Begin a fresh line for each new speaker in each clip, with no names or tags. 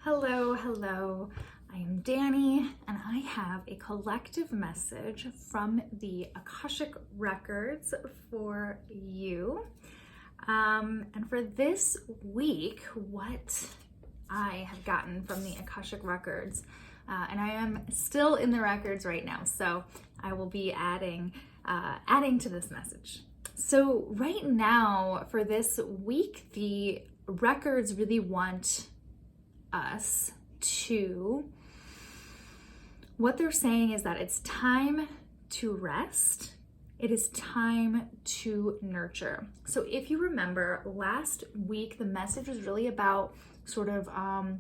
Hello, hello. I am Danny, and I have a collective message from the Akashic records for you. And for this week, what I have gotten from the Akashic records, and I am still in the records right now, so I will be adding to this message. So right now, for this week, the records really want us to, what they're saying is that it's time to rest. It is time to nurture. So if you remember last week, the message was really about sort of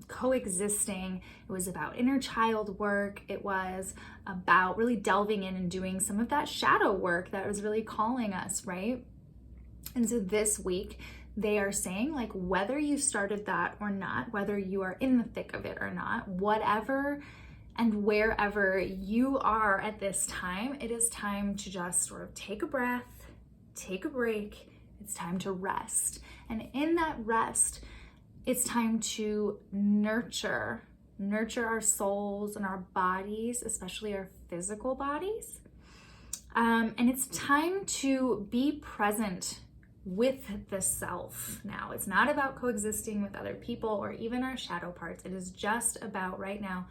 coexisting. It was about inner child work. It was about really delving in and doing some of that shadow work that was really calling us, right? And so this week, they are saying, like, whether you started that or not, whether you are in the thick of it or not, whatever and wherever you are at this time, it is time to just sort of take a breath, take a break. It's time to rest. And in that rest, it's time to nurture our souls and our bodies, especially our physical bodies. And it's time to be present with the self now. It's not about coexisting with other people or even our shadow parts. It is just about right now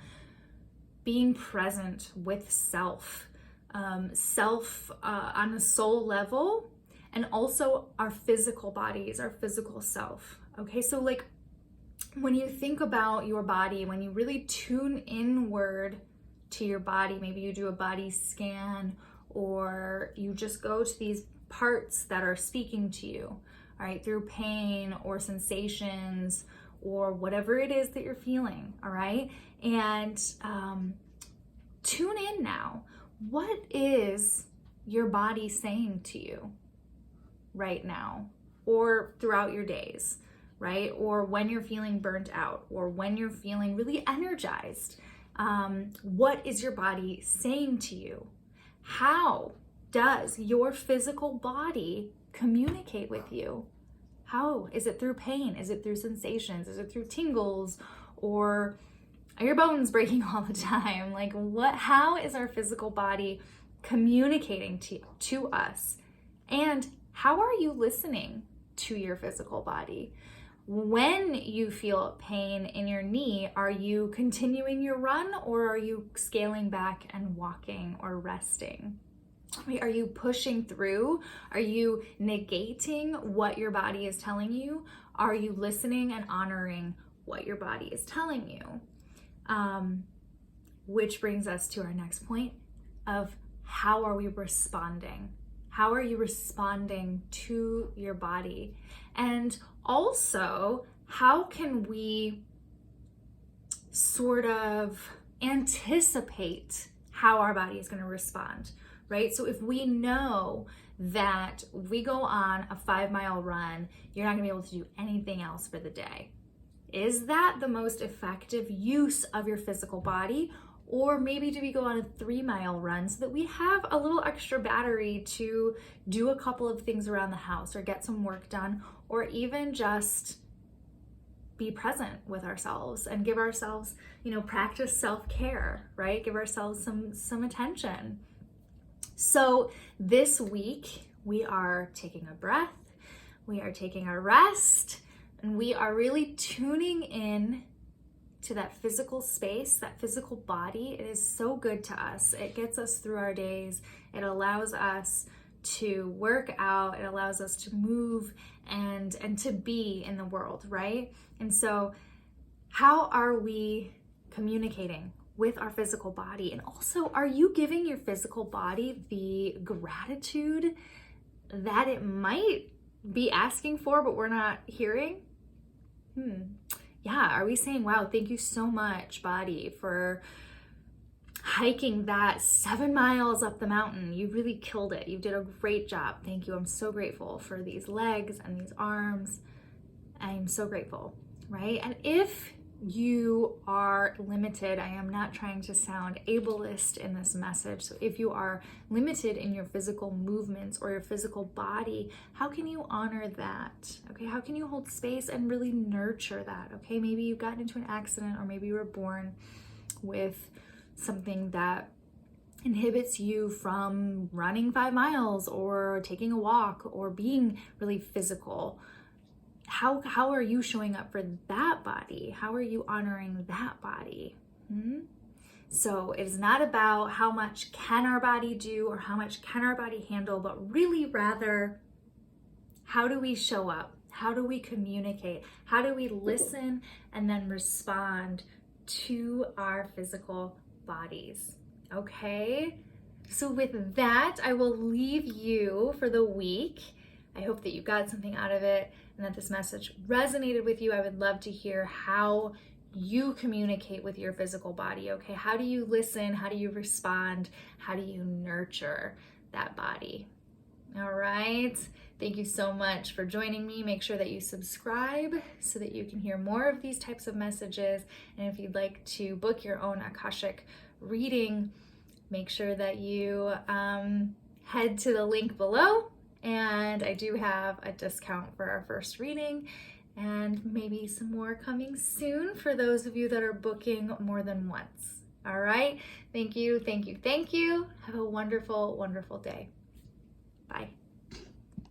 being present with self on a soul level, and also our physical bodies, our physical self. Okay, so like when you think about your body, when you really tune inward to your body, maybe you do a body scan or you just go to these parts that are speaking to you, all right, through pain or sensations or whatever it is that you're feeling, all right? And tune in now. What is your body saying to you right now or throughout your days, right? Or when you're feeling burnt out or when you're feeling really energized? What is your body saying to you? How does your physical body communicate with you? How? Is it through pain? Is it through sensations? Is it through tingles? Or are your bones breaking all the time? Like how is our physical body communicating to us? And how are you listening to your physical body? When you feel pain in your knee, are you continuing your run or are you scaling back and walking or resting? Are you pushing through? Are you negating what your body is telling you? Are you listening and honoring what your body is telling you? Which brings us to our next point of how are we responding? How are you responding to your body? And also, how can we sort of anticipate how our body is going to respond? Right? So if we know that we go on a 5-mile run, you're not gonna be able to do anything else for the day. Is that the most effective use of your physical body? Or maybe do we go on a 3-mile run so that we have a little extra battery to do a couple of things around the house or get some work done, or even just be present with ourselves and give ourselves, practice self-care, right? Give ourselves some attention. So this week, we are taking a breath, we are taking a rest, and we are really tuning in to that physical space, that physical body. It is so good to us. It gets us through our days. It allows us to work out. It allows us to move and to be in the world, right? And so how are we communicating with our physical body? And also, are you giving your physical body the gratitude that it might be asking for, but we're not hearing? Yeah, are we saying, wow, thank you so much, body, for hiking that 7 miles up the mountain. You really killed it. You did a great job. Thank you. I'm so grateful for these legs and these arms. I'm so grateful, right? And if you are limited. I am not trying to sound ableist in this message. So if you are limited in your physical movements or your physical body, how can you honor that? Okay, how can you hold space and really nurture that? Okay, maybe you got into an accident, or maybe you were born with something that inhibits you from running 5 miles or taking a walk or being really physical. How are you showing up for that body? How are you honoring that body? So it is not about how much can our body do or how much can our body handle, but really rather, how do we show up? How do we communicate? How do we listen and then respond to our physical bodies? Okay? So with that, I will leave you for the week. I hope that you got something out of it and that this message resonated with you. I would love to hear how you communicate with your physical body, okay? How do you listen? How do you respond? How do you nurture that body? All right. Thank you so much for joining me. Make sure that you subscribe so that you can hear more of these types of messages. And if you'd like to book your own Akashic reading, make sure that you head to the link below. And I do have a discount for our first reading, and maybe some more coming soon for those of you that are booking more than once. All right. Thank you. Thank you. Thank you. Have a wonderful, wonderful day. Bye.